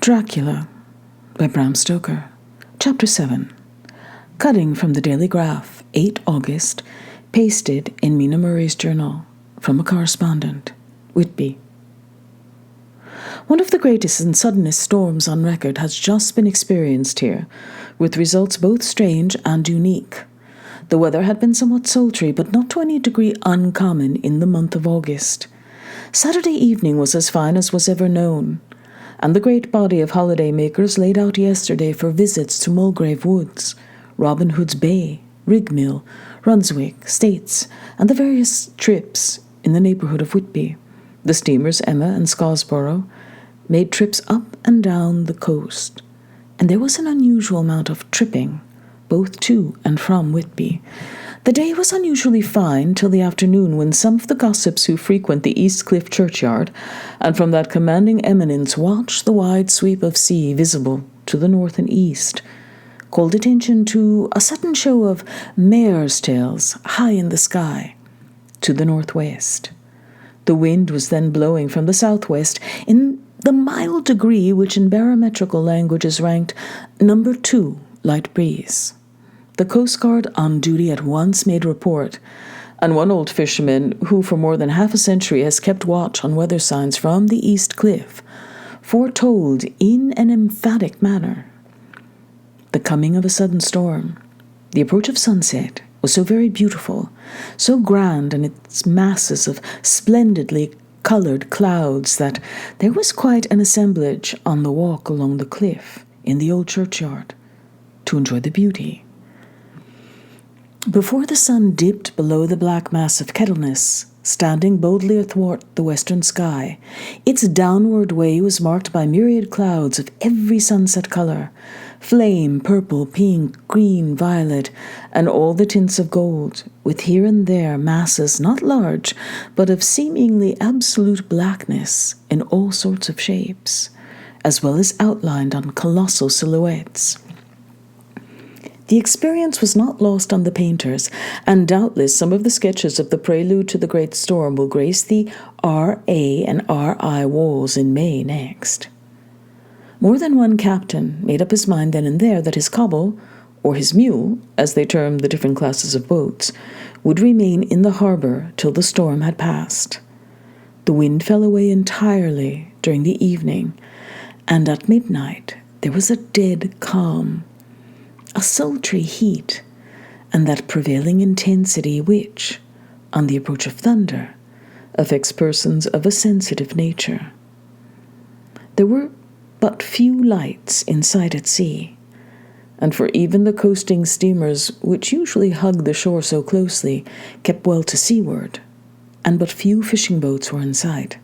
Dracula by Bram Stoker. Chapter 7. Cutting from the Daily Graph, 8 August, pasted in Mina Murray's journal, from a correspondent, Whitby. One of the greatest and suddenest storms on record has just been experienced here, with results both strange and unique. The weather had been somewhat sultry, but not to any degree uncommon in the month of August. Saturday evening was as fine as was ever known, and the great body of holiday-makers laid out yesterday for visits to Mulgrave Woods, Robin Hood's Bay, Rigmill, Runswick, Staithes, and the various trips in the neighbourhood of Whitby. The steamers Emma and Scottsboro made trips up and down the coast, and there was an unusual amount of tripping, both to and from Whitby. The day was unusually fine till the afternoon, when some of the gossips who frequent the East Cliff churchyard and from that commanding eminence watch the wide sweep of sea visible to the north and east, called attention to a sudden show of mares' tails high in the sky to the northwest. The wind was then blowing from the southwest in the mild degree which in barometrical language is ranked number 2 light breeze. The Coast Guard on duty at once made report, and one old fisherman who for more than half a century has kept watch on weather signs from the East Cliff foretold in an emphatic manner the coming of a sudden storm. The approach of sunset was so very beautiful, so grand in its masses of splendidly coloured clouds, that there was quite an assemblage on the walk along the cliff in the old churchyard to enjoy the beauty. Before the sun dipped below the black mass of Kettleness, standing boldly athwart the western sky, its downward way was marked by myriad clouds of every sunset colour, flame, purple, pink, green, violet, and all the tints of gold, with here and there masses not large, but of seemingly absolute blackness in all sorts of shapes, as well as outlined on colossal silhouettes. The experience was not lost on the painters, and doubtless some of the sketches of the prelude to the great storm will grace the R.A. and R.I. walls in May next. More than one captain made up his mind then and there that his cobble, or his mule, as they termed the different classes of boats, would remain in the harbour till the storm had passed. The wind fell away entirely during the evening, and at midnight there was a dead calm, a sultry heat, and that prevailing intensity which, on the approach of thunder, affects persons of a sensitive nature. There were but few lights in sight at sea, and for even the coasting steamers, which usually hug the shore so closely, kept well to seaward, and but few fishing boats were in sight.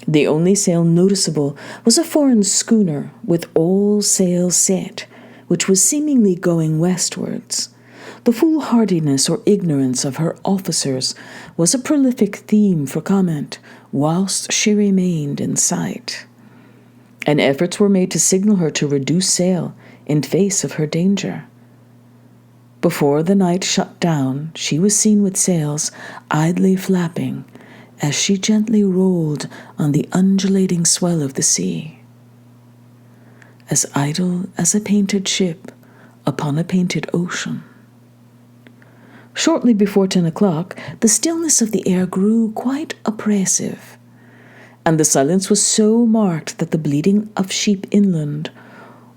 The only sail noticeable was a foreign schooner with all sails set, which was seemingly going westwards. The foolhardiness or ignorance of her officers was a prolific theme for comment, whilst she remained in sight, and efforts were made to signal her to reduce sail in face of her danger. Before the night shut down, she was seen with sails idly flapping as she gently rolled on the undulating swell of the sea, as idle as a painted ship upon a painted ocean. Shortly before 10 o'clock, the stillness of the air grew quite oppressive, and the silence was so marked that the bleating of sheep inland,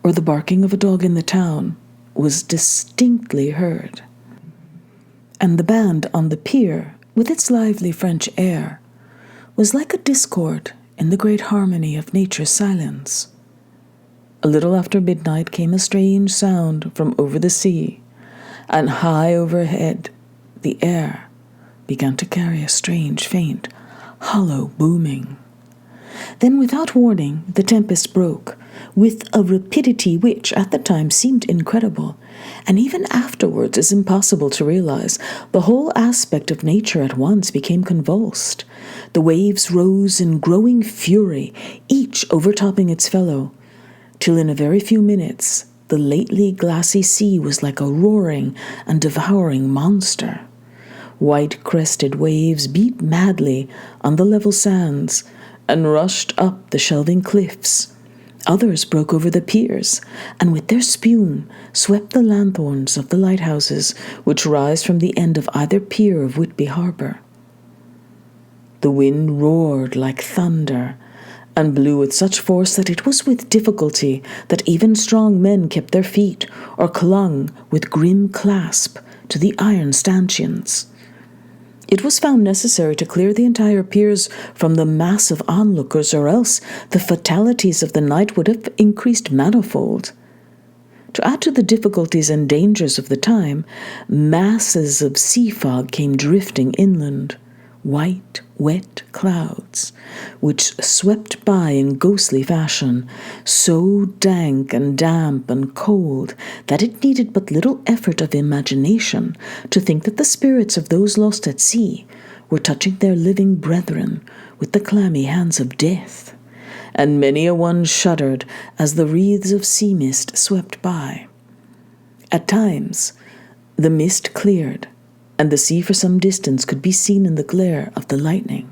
or the barking of a dog in the town, was distinctly heard. And the band on the pier, with its lively French air, was like a discord in the great harmony of nature's silence. A little after midnight came a strange sound from over the sea, and high overhead the air began to carry a strange, faint, hollow booming. Then, without warning, the tempest broke, with a rapidity which at the time seemed incredible, and even afterwards is impossible to realize. The whole aspect of nature at once became convulsed. The waves rose in growing fury, each overtopping its fellow, till in a very few minutes the lately glassy sea was like a roaring and devouring monster. White-crested waves beat madly on the level sands and rushed up the shelving cliffs, Others broke over the piers, and with their spume swept the lanthorns of the lighthouses which rise from the end of either pier of Whitby harbour. The wind roared like thunder, and blew with such force that it was with difficulty that even strong men kept their feet, or clung with grim clasp to the iron stanchions. It was found necessary to clear the entire piers from the mass of onlookers, or else the fatalities of the night would have increased manifold. To add to the difficulties and dangers of the time, masses of sea fog came drifting inland, white, wet clouds, which swept by in ghostly fashion, so dank and damp and cold that it needed but little effort of imagination to think that the spirits of those lost at sea were touching their living brethren with the clammy hands of death, and many a one shuddered as the wreaths of sea mist swept by. At times, the mist cleared, and the sea for some distance could be seen in the glare of the lightning,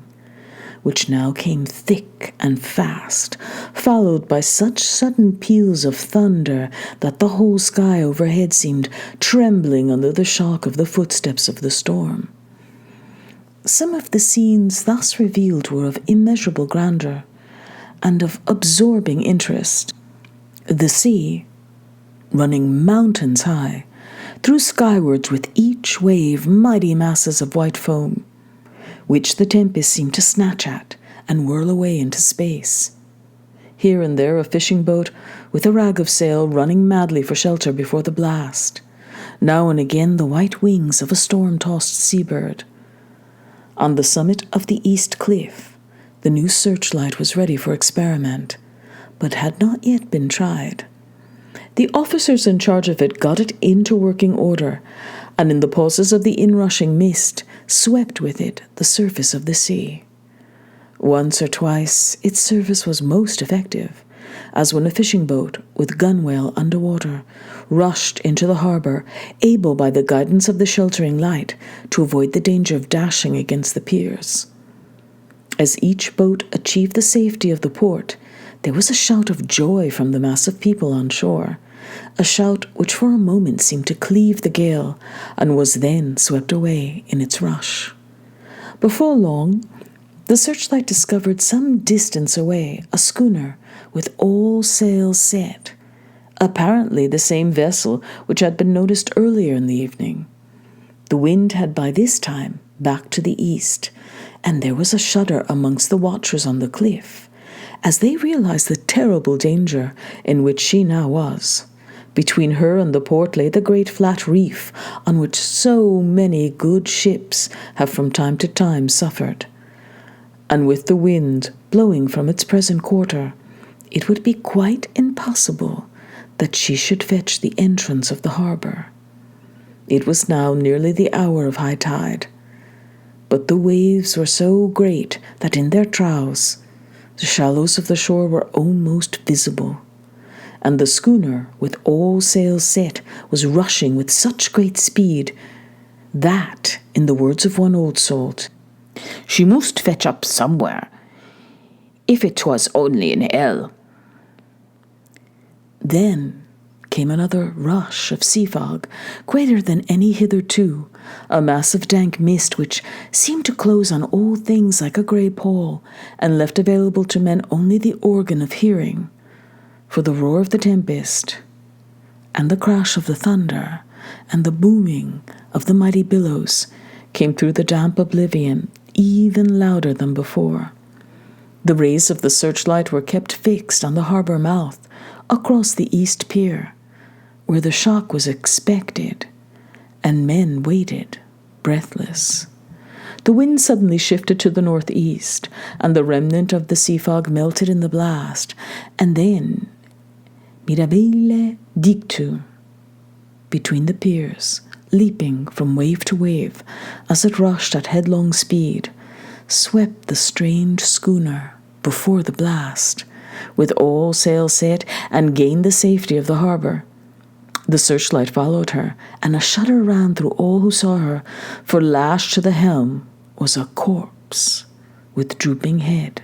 which now came thick and fast, followed by such sudden peals of thunder that the whole sky overhead seemed trembling under the shock of the footsteps of the storm. Some of the scenes thus revealed were of immeasurable grandeur and of absorbing interest. The sea, running mountains high, threw skywards with each wave mighty masses of white foam, which the tempest seemed to snatch at and whirl away into space. Here and there a fishing boat with a rag of sail running madly for shelter before the blast, now and again the white wings of a storm-tossed seabird. On the summit of the east cliff, the new searchlight was ready for experiment, but had not yet been tried. The officers in charge of it got it into working order, and in the pauses of the inrushing mist swept with it the surface of the sea. Once or twice its service was most effective, as when a fishing boat with gunwale under water rushed into the harbour, able by the guidance of the sheltering light to avoid the danger of dashing against the piers. As each boat achieved the safety of the port, there was a shout of joy from the mass of people on shore, a shout which for a moment seemed to cleave the gale, and was then swept away in its rush. Before long, the searchlight discovered some distance away a schooner with all sails set, apparently the same vessel which had been noticed earlier in the evening. The wind had by this time backed to the east, and there was a shudder amongst the watchers on the cliff, as they realized the terrible danger in which she now was. Between her and the port lay the great flat reef on which so many good ships have from time to time suffered. And with the wind blowing from its present quarter, it would be quite impossible that she should fetch the entrance of the harbour. It was now nearly the hour of high tide, but the waves were so great that in their troughs the shallows of the shore were almost visible, and the schooner, with all sails set, was rushing with such great speed that, in the words of one old salt, "She must fetch up somewhere, if it was only in hell." Then came another rush of sea fog, greater than any hitherto, a mass of dank mist which seemed to close on all things like a grey pall, and left available to men only the organ of hearing, for the roar of the tempest, and the crash of the thunder, and the booming of the mighty billows came through the damp oblivion even louder than before. The rays of the searchlight were kept fixed on the harbour mouth across the east pier, where the shock was expected, and men waited, breathless. The wind suddenly shifted to the northeast, and the remnant of the sea fog melted in the blast, and then, mirabile dictu, between the piers, leaping from wave to wave as it rushed at headlong speed, swept the strange schooner before the blast, with all sail set, and gained the safety of the harbour. The searchlight followed her, and a shudder ran through all who saw her, for lashed to the helm was a corpse with drooping head,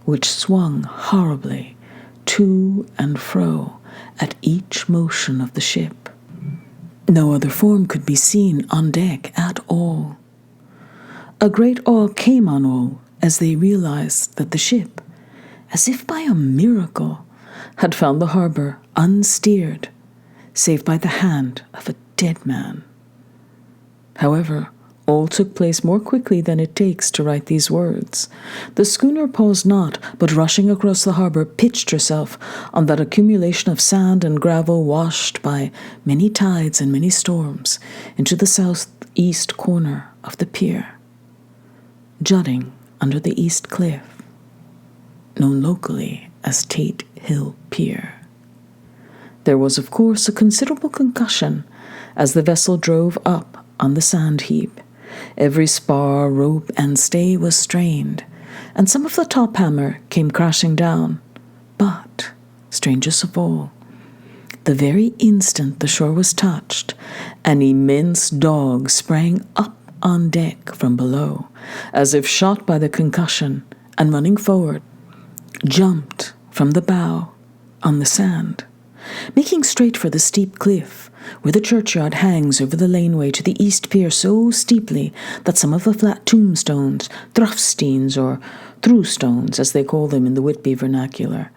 which swung horribly to and fro at each motion of the ship. No other form could be seen on deck at all. A great awe came on all as they realized that the ship, as if by a miracle, had found the harbor unsteered, save by the hand of a dead man. However, all took place more quickly than it takes to write these words. The schooner paused not, but rushing across the harbor, pitched herself on that accumulation of sand and gravel washed by many tides and many storms into the southeast corner of the pier, jutting under the east cliff, known locally as Tate Hill Pier. There was, of course, a considerable concussion as the vessel drove up on the sand heap. Every spar, rope, and stay was strained, and some of the top hammer came crashing down. But, strangest of all, the very instant the shore was touched, an immense dog sprang up on deck from below, as if shot by the concussion, and running forward, jumped from the bow on the sand, making straight for the steep cliff, where the churchyard hangs over the laneway to the east pier so steeply that some of the flat tombstones, thruffsteins or throughstones, as they call them in the Whitby vernacular,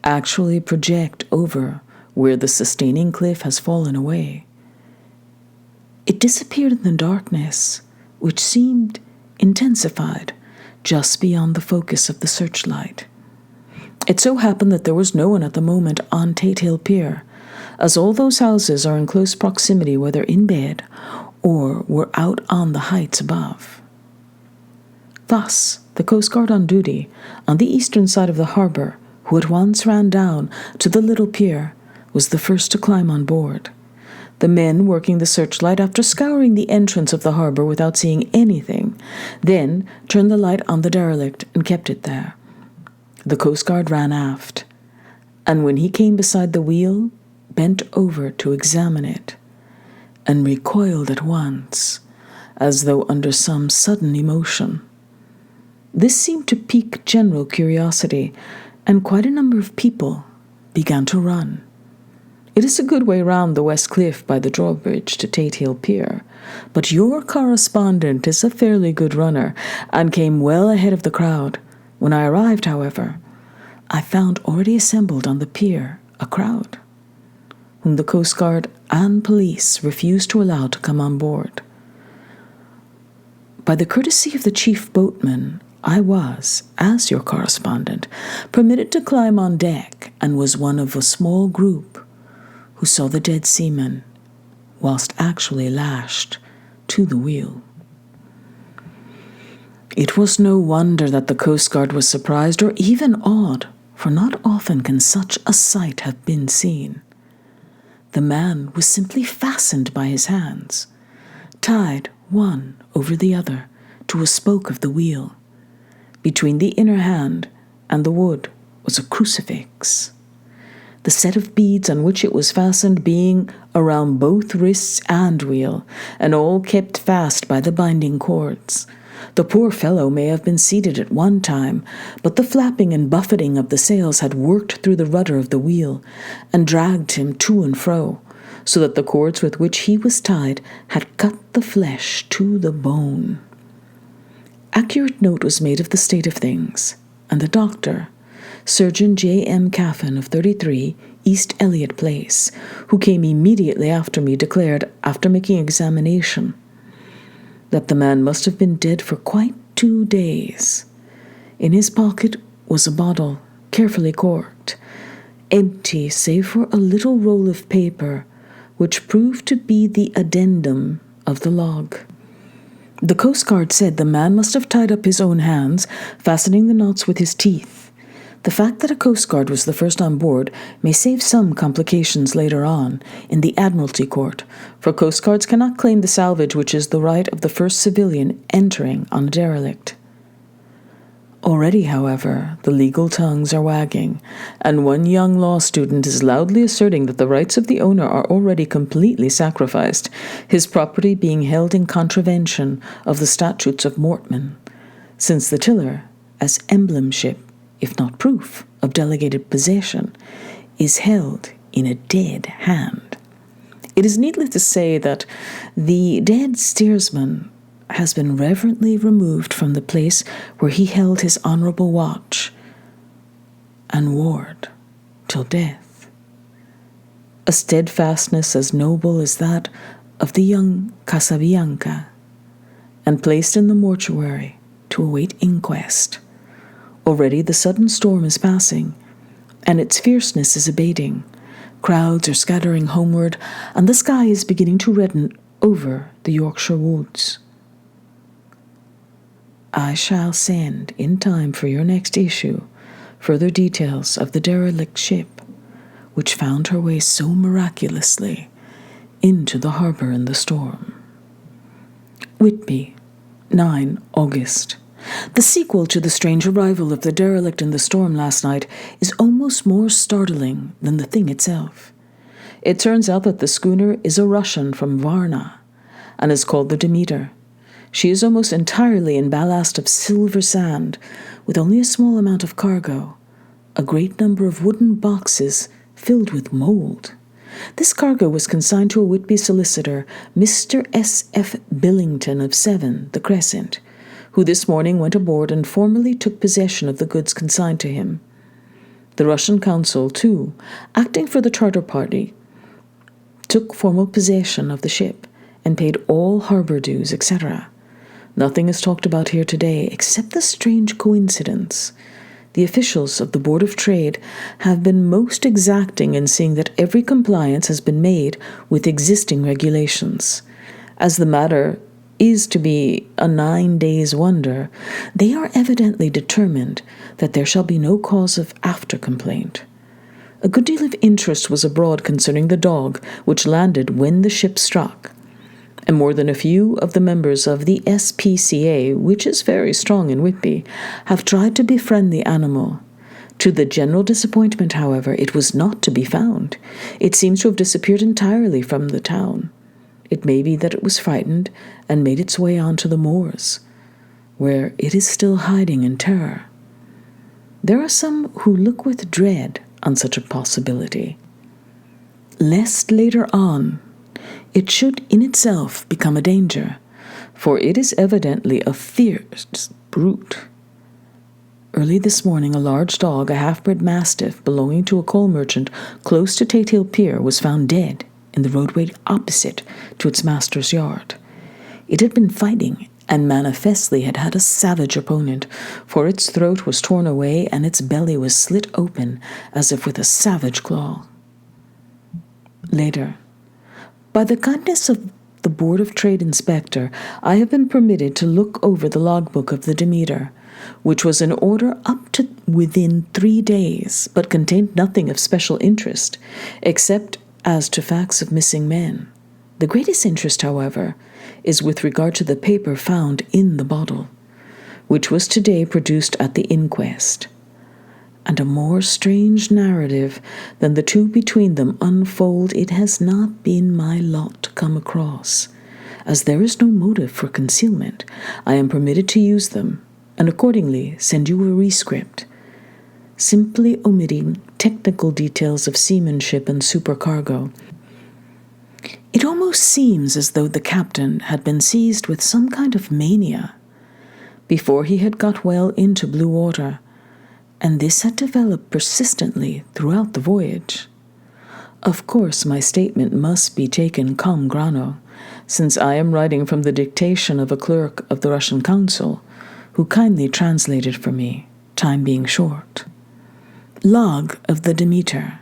actually project over where the sustaining cliff has fallen away. It disappeared in the darkness, which seemed intensified just beyond the focus of the searchlight. It so happened that there was no one at the moment on Tate Hill Pier, as all those houses are in close proximity, whether in bed or were out on the heights above. Thus, the Coast Guard on duty on the eastern side of the harbor, who at once ran down to the little pier, was the first to climb on board. The men working the searchlight, after scouring the entrance of the harbor without seeing anything, then turned the light on the derelict and kept it there. The Coast Guard ran aft, and when he came beside the wheel, bent over to examine it, and recoiled at once, as though under some sudden emotion. This seemed to pique general curiosity, and quite a number of people began to run. It is a good way round the West Cliff by the drawbridge to Tate Hill Pier, but your correspondent is a fairly good runner, and came well ahead of the crowd. When I arrived, however, I found already assembled on the pier a crowd, whom the Coast Guard and police refused to allow to come on board. By the courtesy of the chief boatman, I was, as your correspondent, permitted to climb on deck, and was one of a small group who saw the dead seaman whilst actually lashed to the wheel. It was no wonder that the Coast Guard was surprised or even awed, for not often can such a sight have been seen. The man was simply fastened by his hands, tied one over the other to a spoke of the wheel. Between the inner hand and the wood was a crucifix, the set of beads on which it was fastened being around both wrists and wheel, and all kept fast by the binding cords. The poor fellow may have been seated at one time, but the flapping and buffeting of the sails had worked through the rudder of the wheel and dragged him to and fro, so that the cords with which he was tied had cut the flesh to the bone. Accurate note was made of the state of things, and the doctor, Surgeon J.M. Caffin of 33 East Elliot Place, who came immediately after me, declared, after making examination, that the man must have been dead for quite 2 days. In his pocket was a bottle, carefully corked, empty save for a little roll of paper, which proved to be the addendum of the log. The Coast Guard said the man must have tied up his own hands, fastening the knots with his teeth. The fact that a Coast Guard was the first on board may save some complications later on in the Admiralty Court, for Coast Guards cannot claim the salvage which is the right of the first civilian entering on a derelict. Already, however, the legal tongues are wagging, and one young law student is loudly asserting that the rights of the owner are already completely sacrificed, his property being held in contravention of the statutes of Mortman, since the tiller, as emblemship, if not proof, of delegated possession is held in a dead hand. It is needless to say that the dead steersman has been reverently removed from the place where he held his honourable watch and ward till death. A steadfastness as noble as that of the young Casabianca, and placed in the mortuary to await inquest. Already the sudden storm is passing, and its fierceness is abating. Crowds are scattering homeward, and the sky is beginning to redden over the Yorkshire woods. I shall send, in time for your next issue, further details of the derelict ship, which found her way so miraculously into the harbour in the storm. Whitby, 9 August. The sequel to the strange arrival of the derelict in the storm last night is almost more startling than the thing itself. It turns out that the schooner is a Russian from Varna and is called the Demeter. She is almost entirely in ballast of silver sand, with only a small amount of cargo, a great number of wooden boxes filled with mould. This cargo was consigned to a Whitby solicitor, Mr. S.F. Billington of 7, the Crescent, who this morning went aboard and formally took possession of the goods consigned to him. The Russian consul, too, acting for the charter party, took formal possession of the ship and paid all harbour dues, etc. Nothing is talked about here today except the strange coincidence. The officials of the Board of Trade have been most exacting in seeing that every compliance has been made with existing regulations. As the matter is to be a 9 days' wonder, they are evidently determined that there shall be no cause of after-complaint. A good deal of interest was abroad concerning the dog which landed when the ship struck, and more than a few of the members of the SPCA, which is very strong in Whitby, have tried to befriend the animal. To the general disappointment, however, it was not to be found. It seems to have disappeared entirely from the town. It may be that it was frightened and made its way on to the moors, where it is still hiding in terror. There are some who look with dread on such a possibility, lest later on it should in itself become a danger, for it is evidently a fierce brute. Early this morning, a large dog, a half-bred mastiff belonging to a coal merchant close to Tate Hill Pier, was found dead in the roadway opposite to its master's yard. It had been fighting and manifestly had had a savage opponent, for its throat was torn away and its belly was slit open as if with a savage claw. Later, by the kindness of the Board of Trade Inspector, I have been permitted to look over the logbook of the Demeter, which was in order up to within 3 days, but contained nothing of special interest, except as to facts of missing men. The greatest interest, however, is with regard to the paper found in the bottle, which was today produced at the inquest. And a more strange narrative than the two between them unfold it has not been my lot to come across. As there is no motive for concealment, I am permitted to use them, and accordingly send you a rescript, simply omitting technical details of seamanship and supercargo. It almost seems as though the captain had been seized with some kind of mania before he had got well into blue water, and this had developed persistently throughout the voyage. Of course, my statement must be taken cum grano, since I am writing from the dictation of a clerk of the Russian consul, who kindly translated for me, time being short. Log of the Demeter.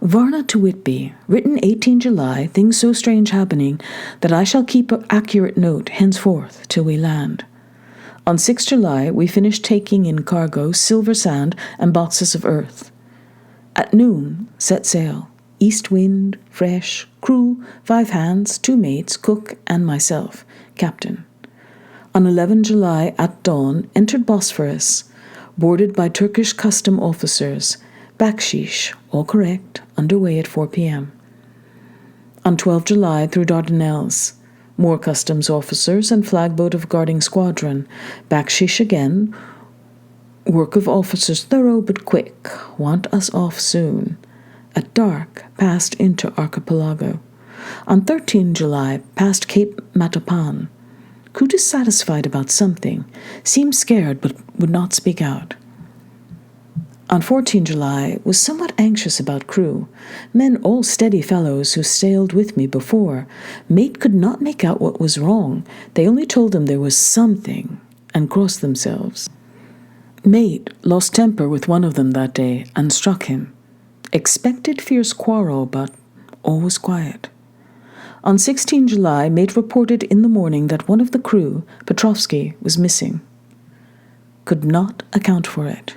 Varna to Whitby, written 18 July, things so strange happening that I shall keep an accurate note henceforth till we land. On 6 July, we finished taking in cargo, silver sand, and boxes of earth. At noon, set sail. East wind, fresh, crew, 5 hands, 2 mates, cook, and myself, captain. On 11 July, at dawn, entered Bosphorus, boarded by Turkish custom officers. Bakshish, all correct, underway at 4 p.m. On 12 July, through Dardanelles. More customs officers and flagboat of guarding squadron. Bakshish again, Work of officers thorough but quick. Want us off soon. At dark, passed into Archipelago. On 13 July, past Cape Matapan. Crew dissatisfied about something. Seemed scared but would not speak out. On 14 July, was somewhat anxious about crew. Men all steady fellows who sailed with me before. Mate could not make out what was wrong. They only told him there was something, and crossed themselves. Mate lost temper with one of them that day, and struck him. Expected fierce quarrel, but all was quiet. On 16 July, mate reported in the morning that one of the crew, Petrovsky, was missing. Could not account for it.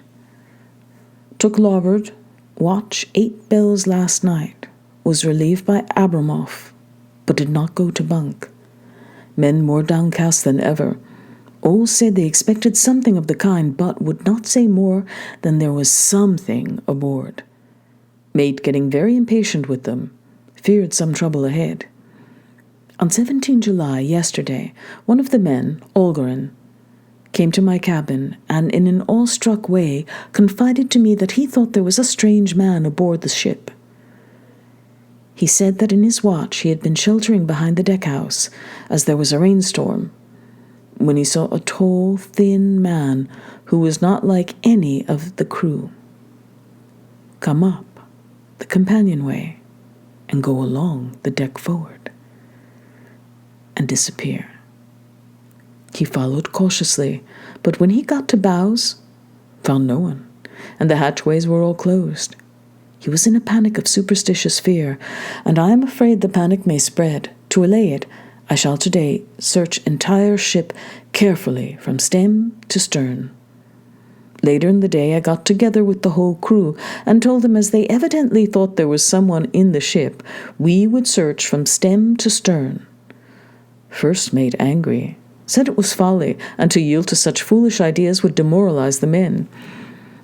Took larboard, watch 8 bells last night, was relieved by Abramov, but did not go to bunk. Men more downcast than ever. All said they expected something of the kind, but would not say more than there was something aboard. Mate getting very impatient with them, feared some trouble ahead. On 17 July, yesterday, one of the men, Olgarin, came to my cabin and in an awestruck way confided to me that he thought there was a strange man aboard the ship. He said that in his watch he had been sheltering behind the deckhouse as there was a rainstorm, when he saw a tall, thin man who was not like any of the crew come up the companionway and go along the deck forward and disappear. He followed cautiously, but when he got to bows, found no one, and the hatchways were all closed. He was in a panic of superstitious fear, and I am afraid the panic may spread. To allay it, I shall today search entire ship carefully from stem to stern. Later in the day I got together with the whole crew and told them, as they evidently thought there was someone in the ship, we would search from stem to stern. First mate angry, said it was folly, and to yield to such foolish ideas would demoralize the men.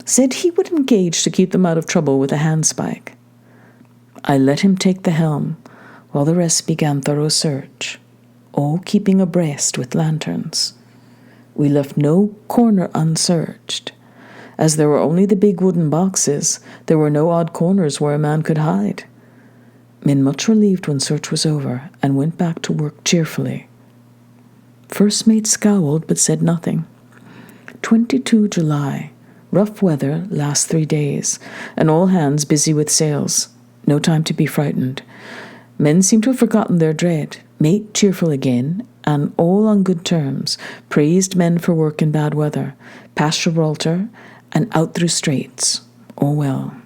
Said he would engage to keep them out of trouble with a handspike. I let him take the helm, while the rest began thorough search, all keeping abreast with lanterns. We left no corner unsearched. As there were only the big wooden boxes, there were no odd corners where a man could hide. Men much relieved when search was over, and went back to work cheerfully. First mate scowled but said nothing. 22 July. Rough weather last 3 days, and all hands busy with sails. No time to be frightened. Men seem to have forgotten their dread. Mate cheerful again, and all on good terms. Praised men for work in bad weather. Past Gibraltar, and out through straits. All well.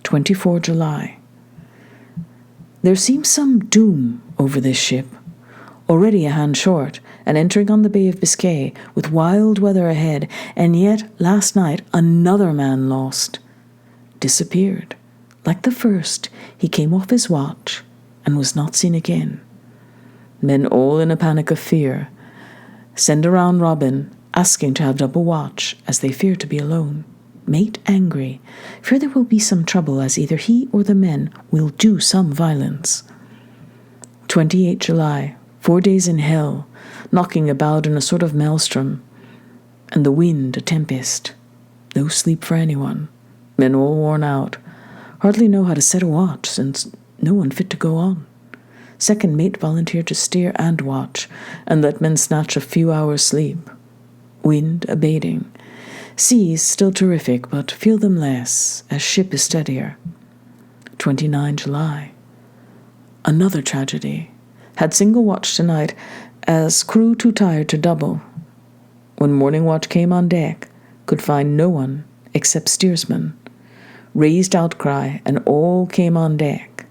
24 July. There seems some doom over this ship. Already a hand short, and entering on the Bay of Biscay, with wild weather ahead, and yet last night another man lost. Disappeared. Like the first, he came off his watch, and was not seen again. Men all in a panic of fear. Send around Robin, asking to have double watch, as they fear to be alone. Mate angry, fear there will be some trouble, as either he or the men will do some violence. 28 July. 4 days in hell, knocking about in a sort of maelstrom, and the wind a tempest. No sleep for anyone. Men all worn out. Hardly know how to set a watch, since no one fit to go on. Second mate volunteered to steer and watch, and let men snatch a few hours' sleep. Wind abating. Seas still terrific, but feel them less, as ship is steadier. 29 July. Another tragedy. Had single watch tonight, as crew too tired to double. When morning watch came on deck, could find no one except steersman. Raised outcry, and all came on deck.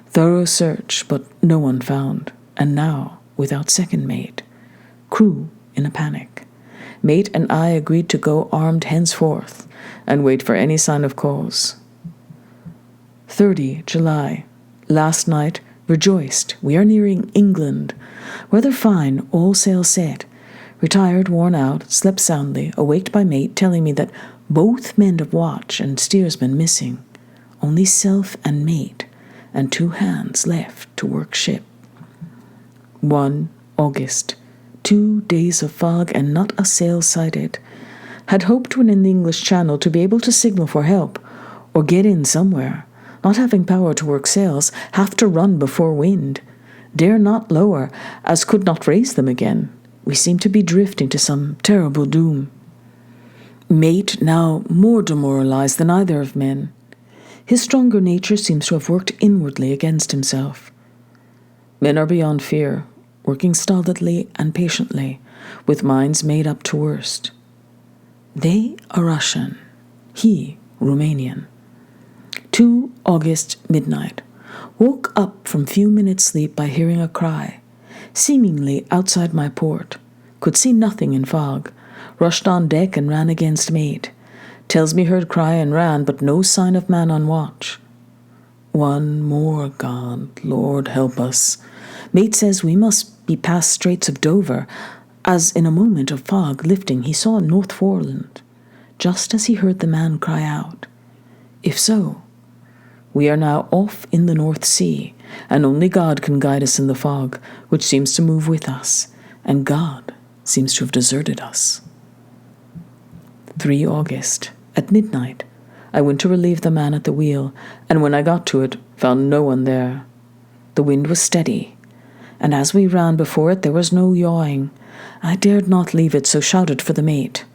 Thorough search, but no one found, and now without second mate. Crew in a panic. Mate and I agreed to go armed henceforth, and wait for any sign of cause. 30 July. Last night, rejoiced. We are nearing England. Weather fine, all sail set. Retired, worn out, slept soundly, awaked by mate telling me that both men of watch and steersman missing. Only self and mate, and 2 hands left to work ship. 1 August. 2 days of fog and not a sail sighted. Had hoped when in the English Channel to be able to signal for help, or get in somewhere. Not having power to work sails, have to run before wind. Dare not lower, as could not raise them again. We seem to be drifting to some terrible doom. Mate now more demoralized than either of men. His stronger nature seems to have worked inwardly against himself. Men are beyond fear, working stolidly and patiently, with minds made up to worst. They are Russian, he Romanian. 2 August midnight. Woke up from few minutes' sleep by hearing a cry, seemingly outside my port. Could see nothing in fog. Rushed on deck and ran against mate. Tells me heard cry and ran, but no sign of man on watch. One more gone, Lord help us. Mate says we must be past Straits of Dover, as in a moment of fog lifting he saw North Foreland, just as he heard the man cry out. If so, we are now off in the North Sea, and only God can guide us in the fog, which seems to move with us, and God seems to have deserted us. 3 August. At midnight, I went to relieve the man at the wheel, and when I got to it, found no one there. The wind was steady, and as we ran before it, there was no yawing. I dared not leave it, so shouted for the mate.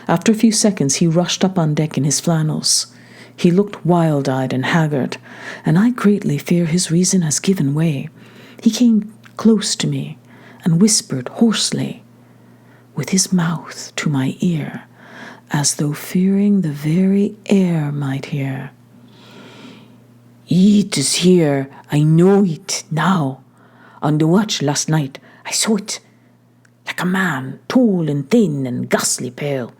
After a few seconds, he rushed up on deck in his flannels. He looked wild-eyed and haggard, and I greatly fear his reason has given way. He came close to me and whispered hoarsely, with his mouth to my ear, as though fearing the very air might hear. "It is here, I know it now. On the watch last night, I saw it, like a man, tall and thin and ghastly pale.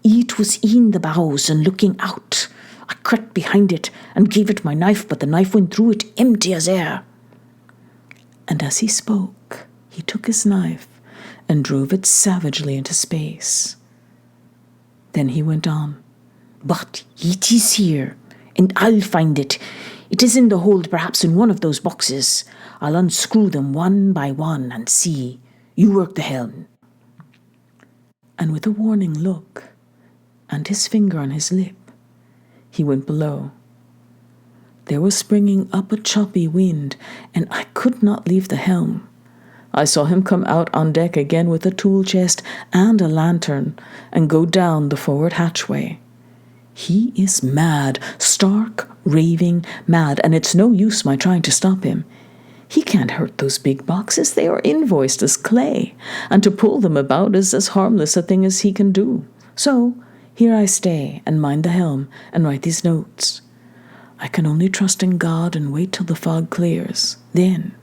It was in the bows and looking out. I crept behind it and gave it my knife, but the knife went through it empty as air." And as he spoke, he took his knife and drove it savagely into space. Then he went on, "But it is here, and I'll find it. It is in the hold, perhaps in one of those boxes. I'll unscrew them one by one and see. You work the helm." And with a warning look, and his finger on his lip, he went below. There was springing up a choppy wind, and I could not leave the helm. I saw him come out on deck again with a tool chest and a lantern, and go down the forward hatchway. He is mad, stark, raving mad, and it's no use my trying to stop him. He can't hurt those big boxes, they are invoiced as clay, and to pull them about is as harmless a thing as he can do. So here I stay and mind the helm and write these notes. I can only trust in God and wait till the fog clears. Then,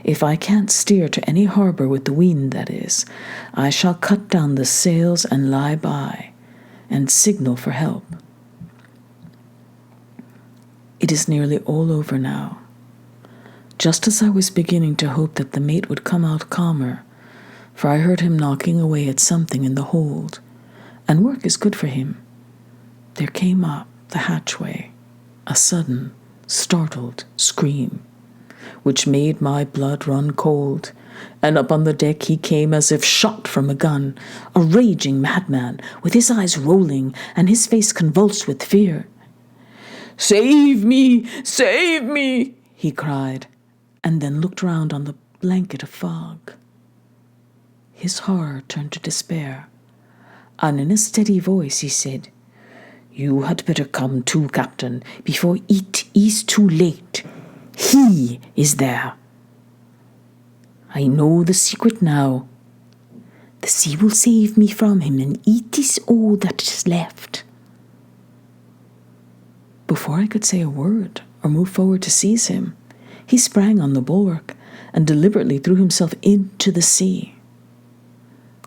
if I can't steer to any harbor with the wind, that is, I shall cut down the sails and lie by, and signal for help. It is nearly all over now. Just as I was beginning to hope that the mate would come out calmer, for I heard him knocking away at something in the hold, and work is good for him, there came up the hatchway a sudden, startled scream, which made my blood run cold, and up on the deck he came as if shot from a gun, a raging madman, with his eyes rolling and his face convulsed with fear. "Save me! Save me!" he cried, and then looked round on the blanket of fog. His horror turned to despair, and in a steady voice he said, "You had better come too, Captain, before it is too late. He is there. I know the secret now. The sea will save me from him, and it is all that is left." Before I could say a word or move forward to seize him, he sprang on the bulwark and deliberately threw himself into the sea.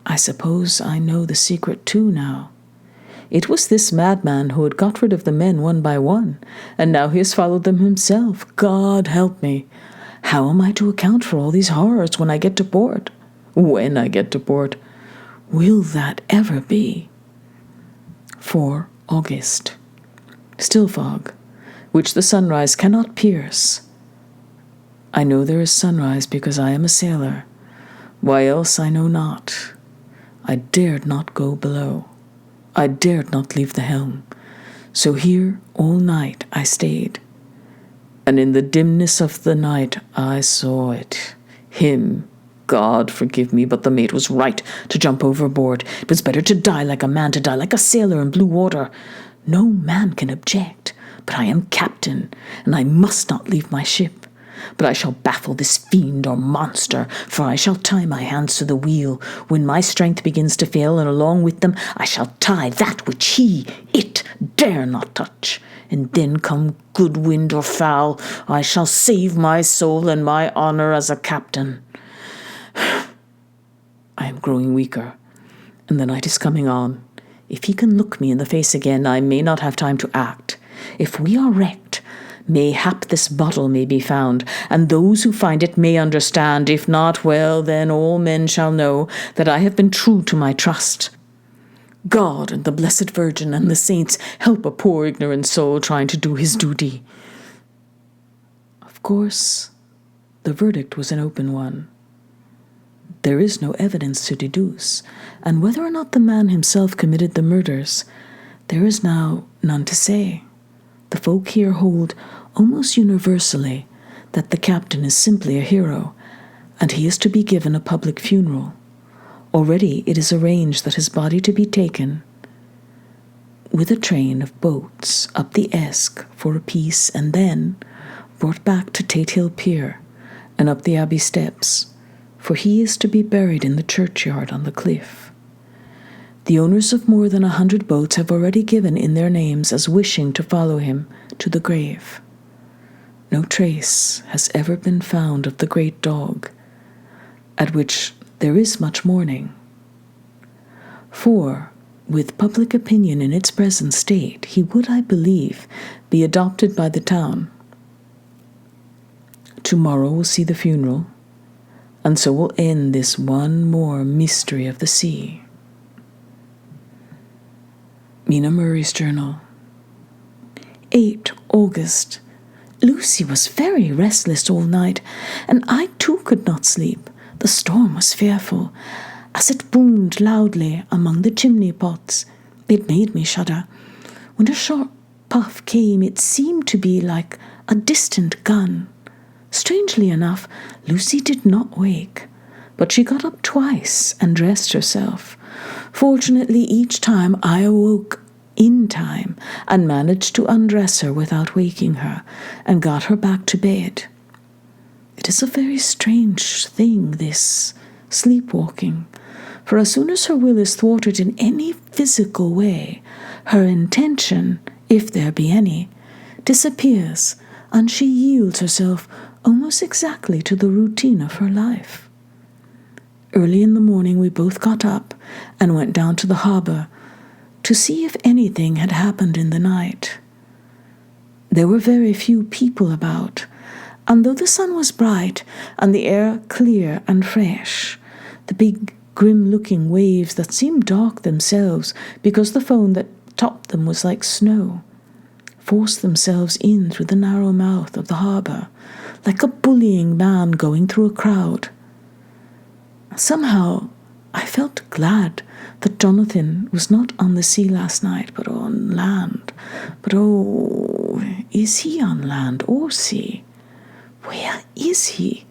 I suppose I know the secret too now. It was this madman who had got rid of the men one by one, and now he has followed them himself. God help me! How am I to account for all these horrors when I get to port? When I get to port? Will that ever be? 4 August. Still fog, which the sunrise cannot pierce. I know there is sunrise because I am a sailor. Why else I know not. I dared not go below. I dared not leave the helm, so here all night I stayed. And in the dimness of the night I saw it, him. God forgive me, but the mate was right to jump overboard. It was better to die like a man, to die like a sailor in blue water. No man can object, but I am captain, and I must not leave my ship. But I shall baffle this fiend or monster, for I shall tie my hands to the wheel. When my strength begins to fail, and along with them I shall tie that which it dare not touch. And then come good wind or foul, I shall save my soul and my honour as a captain. I am growing weaker, and the night is coming on. If he can look me in the face again, I may not have time to act. If we are wrecked, mayhap this bottle may be found, and those who find it may understand. If not, well, then all men shall know that I have been true to my trust. God and the Blessed Virgin and the saints help a poor ignorant soul trying to do his duty. Of course, the verdict was an open one. There is no evidence to deduce, and whether or not the man himself committed the murders, there is now none to say. The folk here hold almost universally that the captain is simply a hero, and he is to be given a public funeral. Already it is arranged that his body to be taken with a train of boats up the Esk for a piece, and then brought back to Tate Hill Pier and up the Abbey steps, for he is to be buried in the churchyard on the cliff. The owners of more than 100 boats have already given in their names as wishing to follow him to the grave. No trace has ever been found of the great dog, at which there is much mourning. For, with public opinion in its present state, he would, I believe, be adopted by the town. Tomorrow will see the funeral, and so will end this one more mystery of the sea. Mina Murray's journal. 8 August. Lucy was very restless all night, and I too could not sleep. The storm was fearful. As it boomed loudly among the chimney pots, it made me shudder. When a sharp puff came, it seemed to be like a distant gun. Strangely enough, Lucy did not wake, but she got up twice and dressed herself. Fortunately, each time I awoke in time and managed to undress her without waking her and got her back to bed. It is a very strange thing, this sleepwalking, for as soon as her will is thwarted in any physical way, her intention, if there be any, disappears, and she yields herself almost exactly to the routine of her life. Early in the morning we both got up and went down to the harbour to see if anything had happened in the night. There were very few people about, and though the sun was bright and the air clear and fresh, the big grim-looking waves that seemed dark themselves because the foam that topped them was like snow, forced themselves in through the narrow mouth of the harbour, like a bullying man going through a crowd. Somehow I felt glad that Jonathan was not on the sea last night, but on land. But oh, is he on land or sea? Where is he?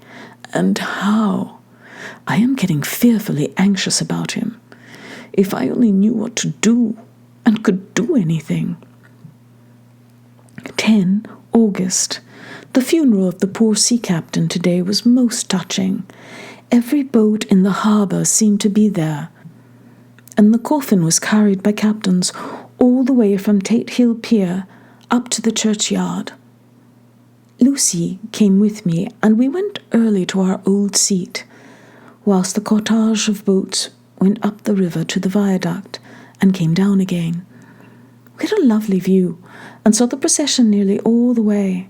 And how? I am getting fearfully anxious about him. If I only knew what to do, and could do anything. 10 August. The funeral of the poor sea captain today was most touching. Every boat in the harbour seemed to be there, and the coffin was carried by captains all the way from Tate Hill Pier up to the churchyard. Lucy came with me, and we went early to our old seat, whilst the cortege of boats went up the river to the viaduct and came down again. We had a lovely view, and saw the procession nearly all the way.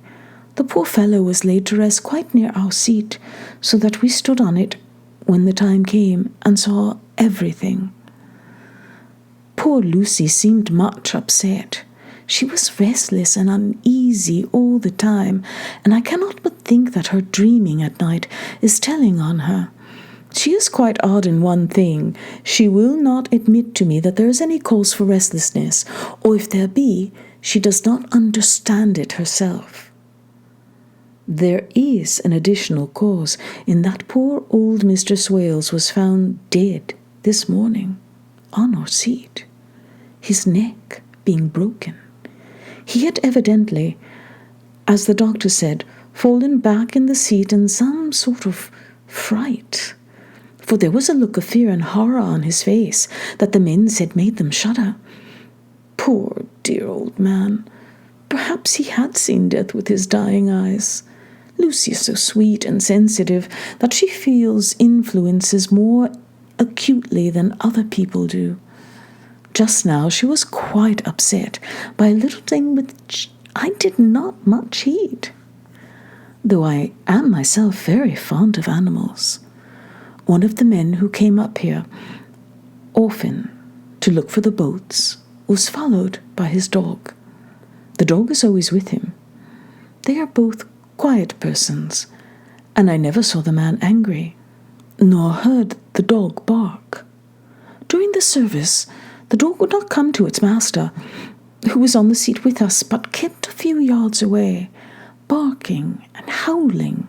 The poor fellow was laid to rest quite near our seat, so that we stood on it when the time came and saw everything. Poor Lucy seemed much upset. She was restless and uneasy all the time, and I cannot but think that her dreaming at night is telling on her. She is quite odd in one thing. She will not admit to me that there is any cause for restlessness, or if there be, she does not understand it herself. There is an additional cause in that poor old Mr. Swales was found dead this morning on our seat, his neck being broken. He had evidently, as the doctor said, fallen back in the seat in some sort of fright, for there was a look of fear and horror on his face that the men said made them shudder. Poor dear old man! Perhaps he had seen death with his dying eyes. Lucy is so sweet and sensitive that she feels influences more acutely than other people do. Just now she was quite upset by a little thing which I did not much heed, though I am myself very fond of animals. One of the men who came up here often to look for the boats was followed by his dog. The dog is always with him. They are both quiet persons, and I never saw the man angry, nor heard the dog bark. During the service, the dog would not come to its master, who was on the seat with us, but kept a few yards away, barking and howling.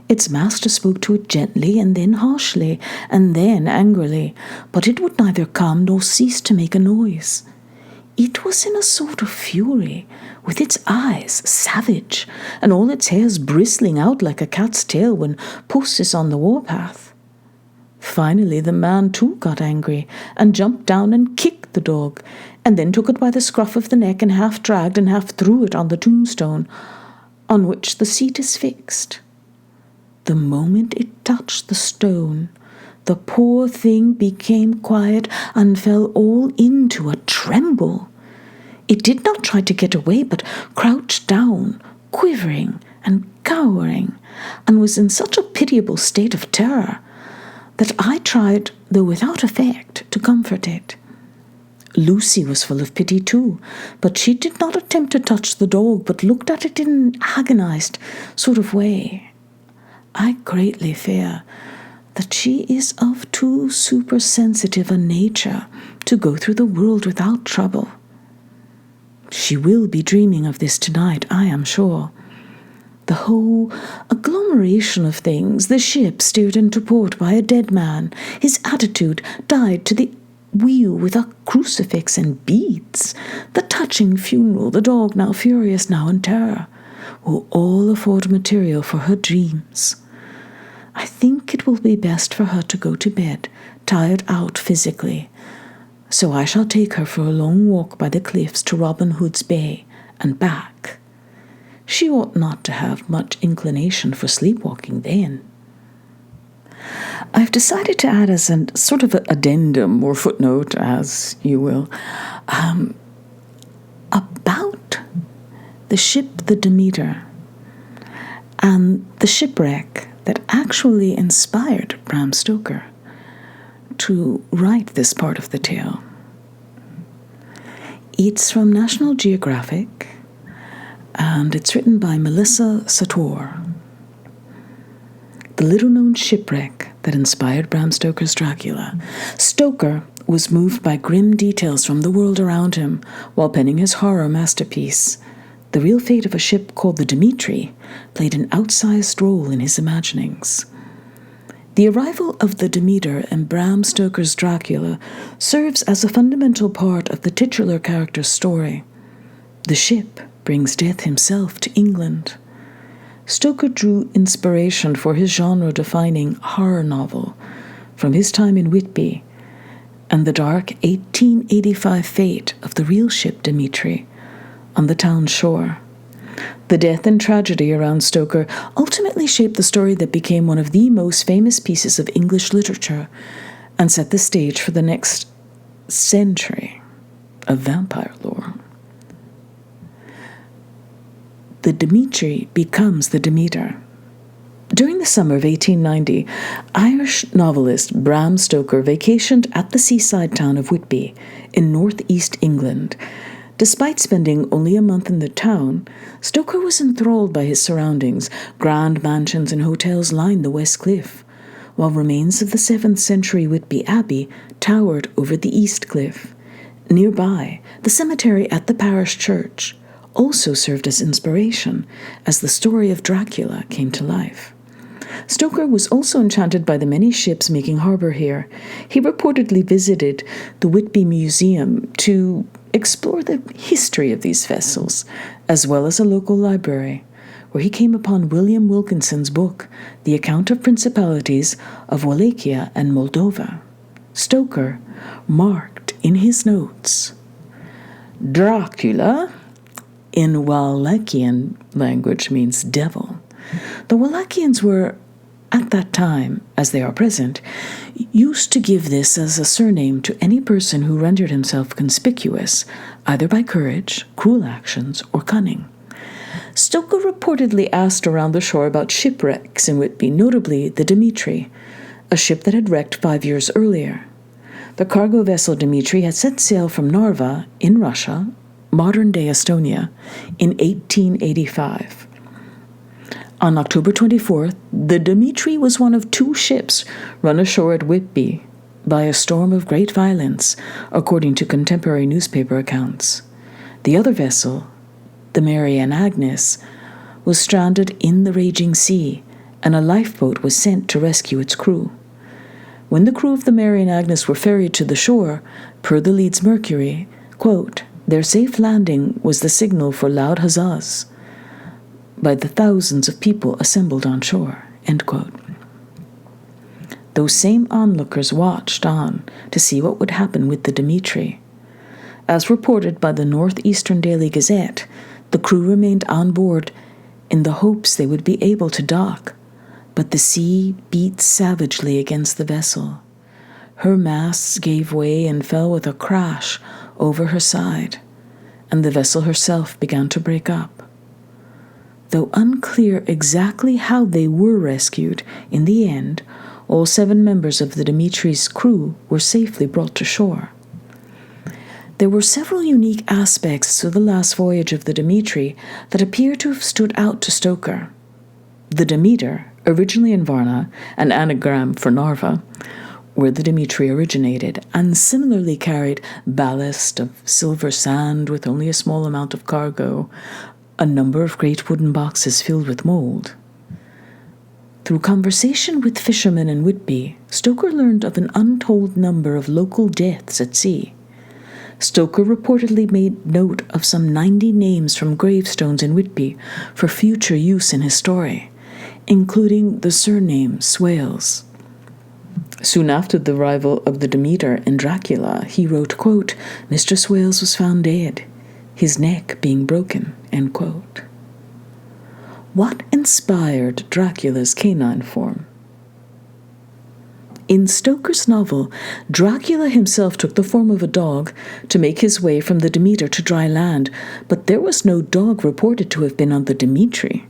Its master spoke to it gently, and then harshly, and then angrily, but it would neither come nor cease to make a noise. It was in a sort of fury, with its eyes savage, and all its hairs bristling out like a cat's tail when puss is on the warpath. Finally the man too got angry, and jumped down and kicked the dog, and then took it by the scruff of the neck and half dragged and half threw it on the tombstone, on which the seat is fixed. The moment it touched the stone, the poor thing became quiet and fell all into a tremble. It did not try to get away, but crouched down, quivering and cowering, and was in such a pitiable state of terror that I tried, though without effect, to comfort it. Lucy was full of pity too, but she did not attempt to touch the dog, but looked at it in an agonized sort of way. I greatly fear that she is of too supersensitive a nature to go through the world without trouble. She will be dreaming of this tonight, I am sure. The whole agglomeration of things, the ship steered into port by a dead man, his attitude tied to the wheel with a crucifix and beads, the touching funeral, the dog now furious, now in terror, will all afford material for her dreams. I think it will be best for her to go to bed, tired out physically, so I shall take her for a long walk by the cliffs to Robin Hood's Bay and back. She ought not to have much inclination for sleepwalking then. I've decided to add as a sort of addendum or footnote, as you will, about the ship the Demeter and the shipwreck that actually inspired Bram Stoker to write this part of the tale. It's from National Geographic, and it's written by Melissa Sator. The little-known shipwreck that inspired Bram Stoker's Dracula. Stoker was moved by grim details from the world around him while penning his horror masterpiece. The real fate of a ship called the Dimitri played an outsized role in his imaginings. The arrival of the Demeter in Bram Stoker's Dracula serves as a fundamental part of the titular character's story. The ship brings Death himself to England. Stoker drew inspiration for his genre-defining horror novel from his time in Whitby and the dark 1885 fate of the real ship Dimitri on the town shore. The death and tragedy around Stoker ultimately shaped the story that became one of the most famous pieces of English literature and set the stage for the next century of vampire lore. The Dimitri becomes the Demeter. During the summer of 1890, Irish novelist Bram Stoker vacationed at the seaside town of Whitby in northeast England. Despite spending only a month in the town, Stoker was enthralled by his surroundings. Grand mansions and hotels lined the West Cliff, while remains of the 7th century Whitby Abbey towered over the east cliff. Nearby, the cemetery at the parish church also served as inspiration as the story of Dracula came to life. Stoker was also enchanted by the many ships making harbor here. He reportedly visited the Whitby Museum to explore the history of these vessels, as well as a local library, where he came upon William Wilkinson's book, The Account of Principalities of Wallachia and Moldova. Stoker marked in his notes, Dracula, in Wallachian language, means devil. The Wallachians were, at that time, as they are present, used to give this as a surname to any person who rendered himself conspicuous, either by courage, cruel actions, or cunning. Stoker reportedly asked around the shore about shipwrecks in Whitby, notably the Dimitri, a ship that had wrecked 5 years earlier. The cargo vessel Dimitri had set sail from Narva, in Russia, modern-day Estonia, in 1885. On October 24th, the Dimitri was one of 2 ships run ashore at Whitby by a storm of great violence, according to contemporary newspaper accounts. The other vessel, the Mary and Agnes, was stranded in the raging sea, and a lifeboat was sent to rescue its crew. When the crew of the Mary and Agnes were ferried to the shore, per the Leeds Mercury, quote, their safe landing was the signal for loud huzzas by the thousands of people assembled on shore, end quote. Those same onlookers watched on to see what would happen with the Dimitri. As reported by the Northeastern Daily Gazette, the crew remained on board in the hopes they would be able to dock, but the sea beat savagely against the vessel. Her masts gave way and fell with a crash over her side, and the vessel herself began to break up. Though unclear exactly how they were rescued, in the end, all 7 members of the Dimitri's crew were safely brought to shore. There were several unique aspects to the last voyage of the Dimitri that appear to have stood out to Stoker. The Demeter, originally in Varna, an anagram for Narva, where the Dimitri originated, and similarly carried ballast of silver sand with only a small amount of cargo, a number of great wooden boxes filled with mold. Through conversation with fishermen in Whitby, Stoker learned of an untold number of local deaths at sea. Stoker reportedly made note of some 90 names from gravestones in Whitby for future use in his story, including the surname Swales. Soon after the arrival of the Demeter in Dracula, he wrote, quote, Mr. Swales was found dead, his neck being broken, end quote. What inspired Dracula's canine form? In Stoker's novel, Dracula himself took the form of a dog to make his way from the Demeter to dry land, but there was no dog reported to have been on the Dimitri.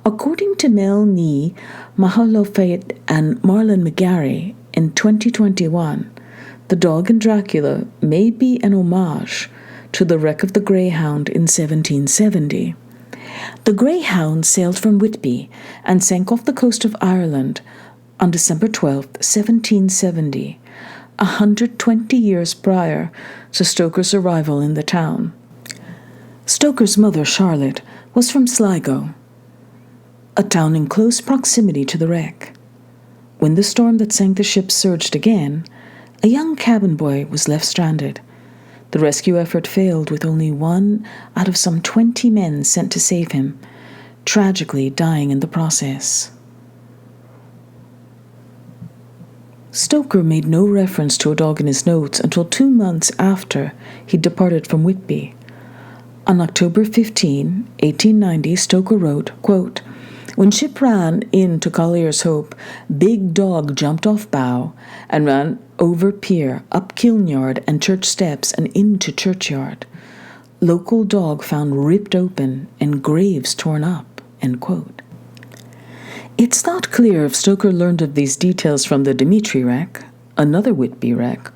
According to Mel Nee, Mahalofet, and Marlon McGarry, in 2021, the dog in Dracula may be an homage to the wreck of the Greyhound in 1770. The Greyhound sailed from Whitby and sank off the coast of Ireland on December 12, 1770, 120 years prior to Stoker's arrival in the town. Stoker's mother, Charlotte, was from Sligo, a town in close proximity to the wreck. When the storm that sank the ship surged again, a young cabin boy was left stranded. The rescue effort failed, with only 1 out of some 20 men sent to save him, tragically dying in the process. Stoker made no reference to a dog in his notes until 2 months after he departed from Whitby. On October 15, 1890, Stoker wrote, quote, when ship ran into Collier's Hope, big dog jumped off bow and ran over pier, up kiln yard and church steps and into churchyard. Local dog found ripped open and graves torn up, end quote. It's not clear if Stoker learned of these details from the Dimitri wreck, another Whitby wreck,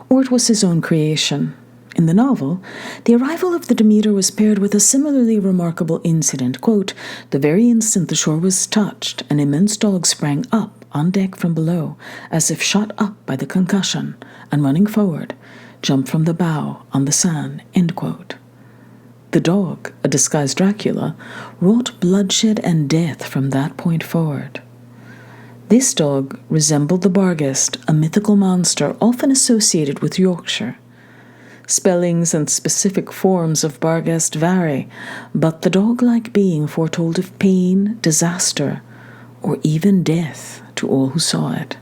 or it was his own creation. In the novel, the arrival of the Demeter was paired with a similarly remarkable incident. Quote, the very instant the shore was touched, an immense dog sprang up on deck from below, as if shot up by the concussion, and running forward, jumped from the bow on the sand." End quote. The dog, a disguised Dracula, wrought bloodshed and death from that point forward. This dog resembled the Barghest, a mythical monster often associated with Yorkshire. Spellings and specific forms of Barghest vary, but the dog-like being foretold of pain, disaster, or even death to all who saw it.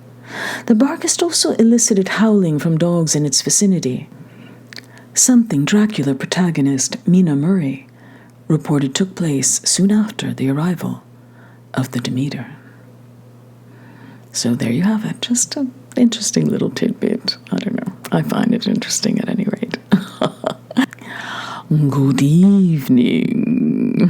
The Barghest also elicited howling from dogs in its vicinity, something Dracula protagonist Mina Murray reported took place soon after the arrival of the Demeter. So there you have it. Just an interesting little tidbit. I don't know. I find it interesting at any rate. Good evening.